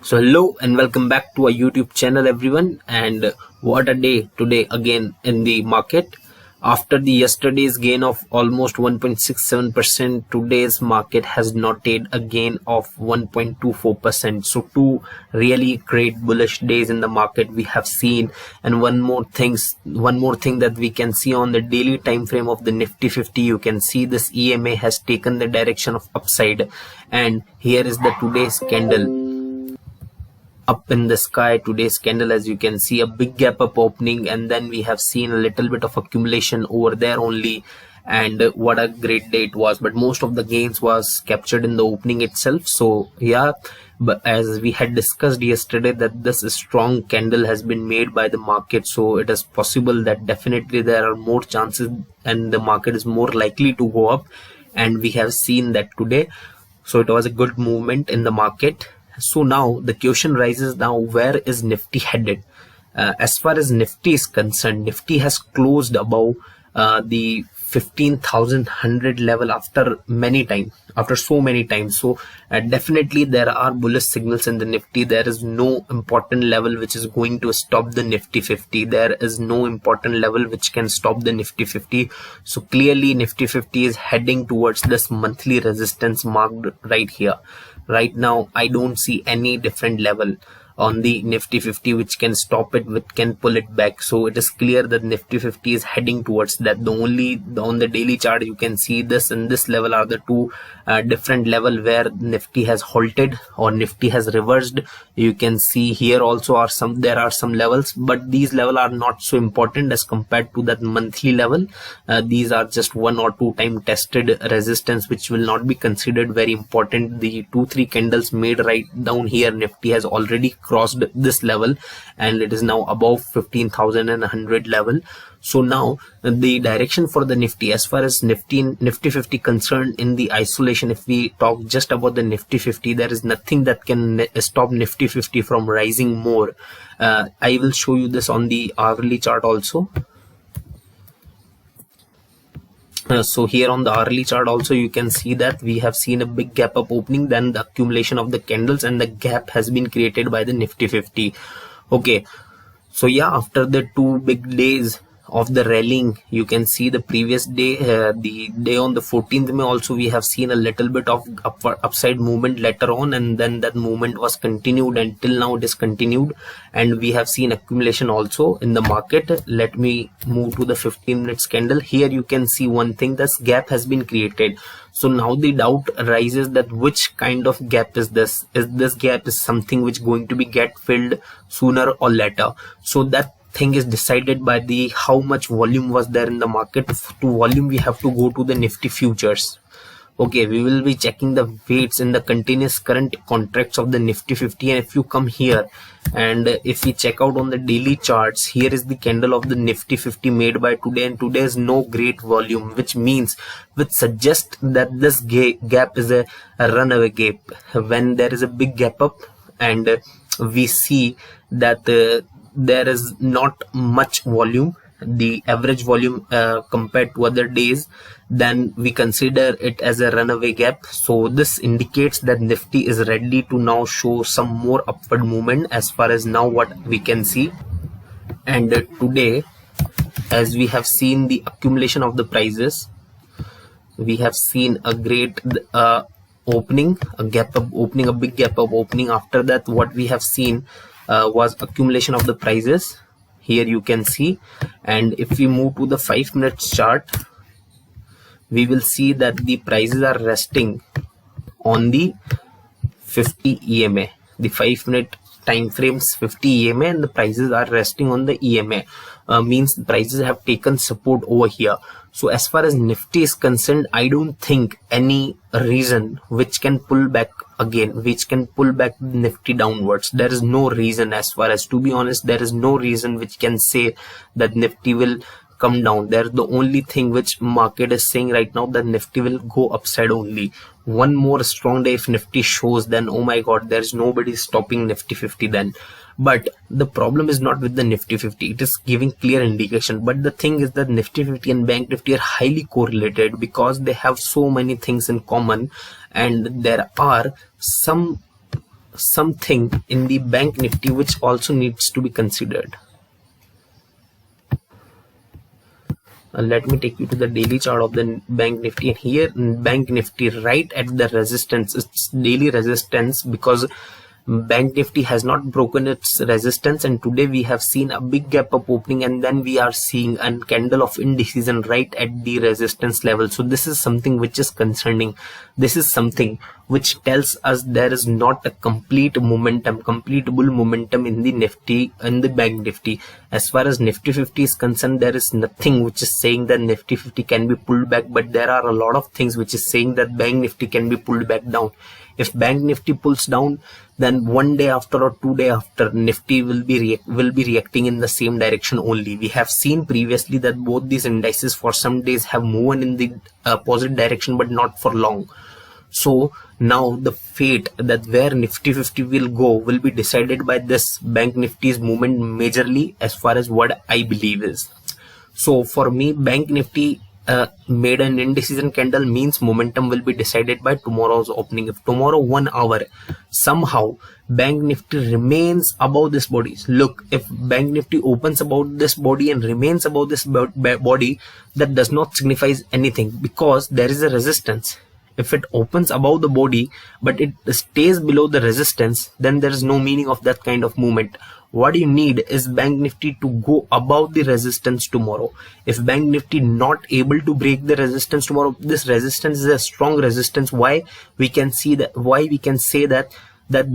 So hello and welcome back to our YouTube channel everyone, and what a day today again in the market. After the yesterday's gain of almost 1.67%, today's market has noted a gain of 1.24%. So two really great bullish days in the market we have seen. And one more thing that we can see on the daily time frame of the Nifty 50, you can see this EMA has taken the direction of upside, and here is the today's candle up in the sky. Today's candle, as you can see, a big gap up opening, and then we have seen a little bit of accumulation over there only. And what a great day it was, but most of the gains was captured in the opening itself. So yeah, but as we had discussed yesterday that this strong candle has been made by the market, so it is possible that definitely there are more chances and the market is more likely to go up, and we have seen that today. So it was a good movement in the market. So now the question rises, now where is Nifty headed? As far as Nifty is concerned, Nifty has closed above the 15,100 level after so many times. So definitely there are bullish signals in the Nifty. There is no important level which is going to stop the Nifty 50. There is no important level which can stop the Nifty 50. So clearly Nifty 50 is heading towards this monthly resistance marked right here. Right now, I don't see any different level on the Nifty 50 which can stop it, which can pull it back. So it is clear that Nifty 50 is heading towards that. On the daily chart you can see this and this level are the two different level where Nifty has halted or Nifty has reversed. You can see here also there are some levels, but these levels are not so important as compared to that monthly level. These are just 1 or 2 time tested resistance which will not be considered very important. The 2-3 candles made right down here, Nifty has already crossed this level and it is now above 15,100 level. So now the direction for the Nifty, as far as Nifty 50 concerned in the isolation, if we talk just about the Nifty 50, there is nothing that can stop Nifty 50 from rising more. I will show you this on the hourly chart also. So here on the hourly chart also you can see that we have seen a big gap up opening, then the accumulation of the candles, and the gap has been created by the Nifty 50. Okay, so yeah, after the 2 big days of the rallying, you can see the previous day, the day on the 14th May also, we have seen a little bit of upside movement later on, and then that movement was continued until now it is continued, and we have seen accumulation also in the market. Let me move to the 15 minutes candle. Here you can see one thing, this gap has been created. So now the doubt arises that which kind of gap is this? Is this gap is something which going to be get filled sooner or later? So that thing is decided by the how much volume was there in the market. To volume we have to go to the Nifty futures. Okay, we will be checking the weights in the continuous current contracts of the Nifty 50, and if you come here and if we check out on the daily charts, here is the candle of the Nifty 50 made by today, and today is no great volume, which suggests that this gap is a runaway gap. When there is a big gap up and we see that there is not much volume, the average volume compared to other days, then we consider it as a runaway gap. So this indicates that Nifty is ready to now show some more upward movement as far as now what we can see. And today, as we have seen the accumulation of the prices, we have seen a great opening, a gap up opening, a big gap up opening. After that, what we have seen was accumulation of the prices. Here you can see, and if we move to the 5 minutes chart, we will see that the prices are resting on the 50 EMA, the 5 minute time frames 50 EMA, and the prices are resting on the EMA. Means the prices have taken support over here. So as far as Nifty is concerned, I don't think any reason which can pull back again, which can pull back Nifty downwards. There is no reason, as far as, to be honest, there is no reason which can say that Nifty will come down. There's the only thing which market is saying right now, that Nifty will go upside only. One more strong day if Nifty shows, then oh my god, there's nobody stopping Nifty 50 then. But the problem is not with the Nifty 50, it is giving clear indication. But the thing is that Nifty 50 and Bank Nifty are highly correlated because they have so many things in common, and there are some something in the bank nifty which also needs to be considered. Let me take you to the daily chart of the bank nifty, and here bank nifty right at the resistance, its daily resistance, because bank nifty has not broken its resistance, and today we have seen a big gap up opening, and then we are seeing a candle of indecision right at the resistance level. So this is something which is concerning. This is something which tells us there is not a complete bull momentum in the nifty, in the bank nifty. As far as nifty 50 is concerned, there is nothing which is saying that nifty 50 can be pulled back, but there are a lot of things which is saying that bank nifty can be pulled back down. If bank nifty pulls down, then one day after or 2 days after, nifty will be reacting in the same direction only. We have seen previously that both these indices for some days have moved in the opposite direction, but not for long. So now the fate that where nifty 50 will go will be decided by this bank nifty's movement majorly, as far as what I believe is. So for me, bank nifty made an indecision candle means momentum will be decided by tomorrow's opening. If tomorrow 1 hour somehow bank nifty remains above this body, look, if bank nifty opens above this body and remains above this body, that does not signify anything, because there is a resistance. If it opens above the body but it stays below the resistance, then there is no meaning of that kind of movement. What you need is bank nifty to go above the resistance tomorrow. If bank nifty not able to break the resistance tomorrow, this resistance is a strong resistance. Why we can say that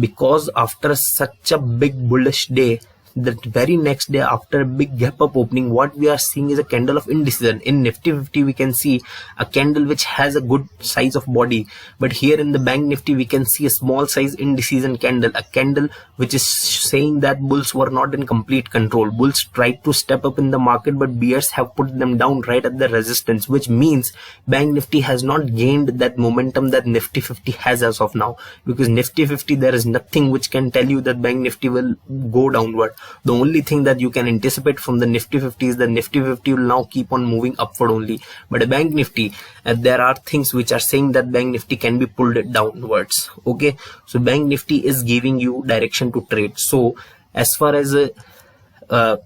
because after such a big bullish day, the very next day after a big gap up opening, what we are seeing is a candle of indecision. In nifty 50 we can see a candle which has a good size of body, but here in the bank nifty we can see a small size indecision candle, a candle which is saying that bulls were not in complete control. Bulls tried to step up in the market, but bears have put them down right at the resistance, which means bank nifty has not gained that momentum that nifty 50 has as of now. Because nifty 50, there is nothing which can tell you that bank nifty will go downward. The only thing that you can anticipate from the nifty 50 is that nifty 50 will now keep on moving upward only. But a bank nifty, there are things which are saying that bank nifty can be pulled downwards. Okay, so bank nifty is giving you direction to trade. So as far as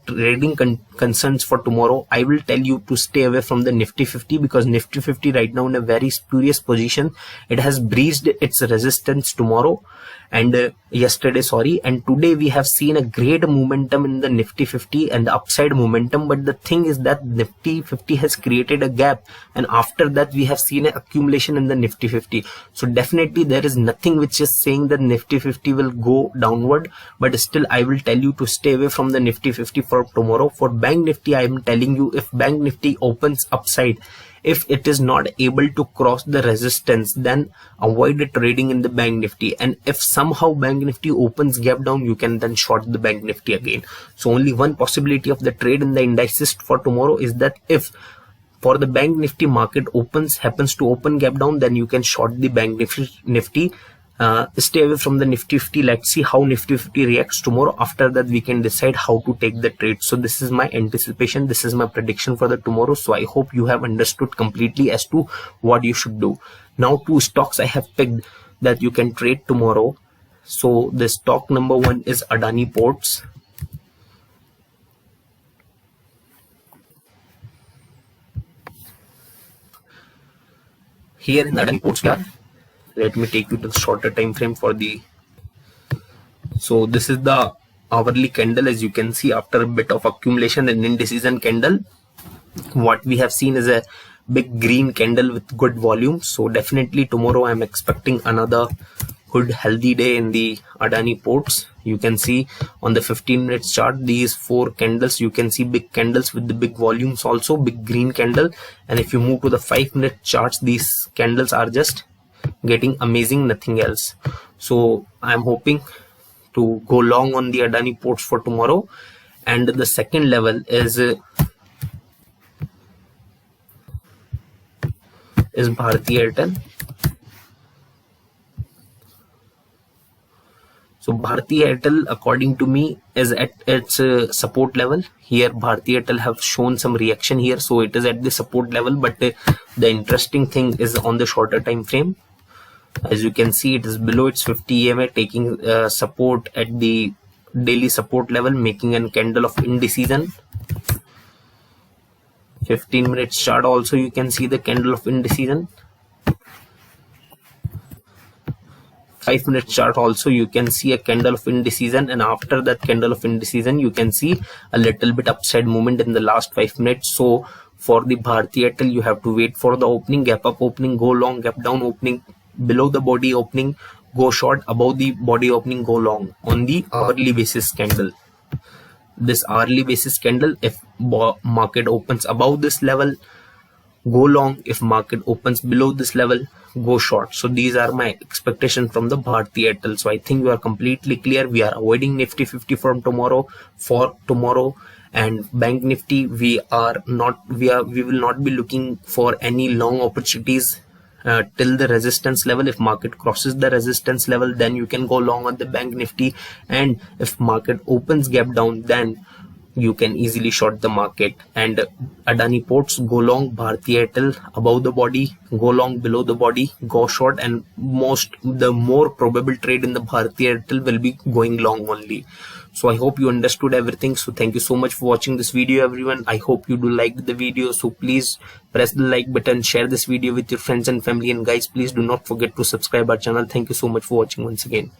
trading concerns for tomorrow, I will tell you to stay away from the nifty 50, because nifty 50 right now in a very spurious position. It has breached its resistance tomorrow and yesterday, and today we have seen a great momentum in the nifty 50 and the upside momentum. But the thing is that nifty 50 has created a gap, and after that we have seen an accumulation in the nifty 50. So definitely there is nothing which is saying that nifty 50 will go downward, but still I will tell you to stay away from the nifty 50 for tomorrow. For bank nifty, I am telling you, if bank nifty opens upside, if it is not able to cross the resistance, then avoid trading in the bank nifty. And if somehow bank nifty opens gap down, you can then short the bank nifty again. So only one possibility of the trade in the indices for tomorrow is that if for the bank nifty market happens to open gap down, then you can short the bank nifty. Stay away from the nifty 50. Let's see how nifty 50 reacts tomorrow. After that we can decide how to take the trade. So this is my anticipation, this is my prediction for the tomorrow. So I hope you have understood completely as to what you should do. Now 2 stocks I have picked that you can trade tomorrow. So the stock number 1 is Adani Ports. Here in Adani Ports chart, let me take you to the shorter time frame for the. So this is the hourly candle. As you can see, after a bit of accumulation and indecision candle, what we have seen is a big green candle with good volume. So definitely tomorrow I'm expecting another good healthy day in the Adani Ports. You can see on the 15-minute chart, these 4 candles, you can see big candles with the big volumes, also big green candle. And if you move to the 5-minute charts, these candles are just getting amazing, nothing else. So I'm hoping to go long on the Adani Ports for tomorrow. And the second level is Bharti Airtel. So Bharti Airtel, according to me, is at its support level. Here Bharti Airtel have shown some reaction here, so it is at the support level. But the interesting thing is on the shorter time frame. As you can see, it is below its 50 EMA, taking support at the daily support level, making a candle of indecision. 15 minutes chart also you can see the candle of indecision. 5 minutes chart also you can see a candle of indecision, and after that candle of indecision you can see a little bit upside movement in the last 5 minutes. So for the Bharti Airtel, you have to wait for the opening, gap up opening, go long, gap down opening, below the body opening, go short, above the body opening, go long on the hourly basis candle. This hourly basis candle, if market opens above this level, go long. If market opens below this level, go short. So these are my expectations from the Bharti Airtel. So I think we are completely clear. We are avoiding Nifty 50 from tomorrow, and Bank Nifty we will not be looking for any long opportunities till the resistance level. If market crosses the resistance level, then you can go long on the Bank Nifty, and if market opens gap down, then you can easily short the market. And Adani Ports, go long. Bharti Airtel, above the body, go long, below the body, go short, and the more probable trade in the Bharti Airtel will be going long only. So I hope you understood everything. So thank you so much for watching this video, everyone. I hope you do like the video. So please press the like button, share this video with your friends and family, and guys, please do not forget to subscribe our channel. Thank you so much for watching once again.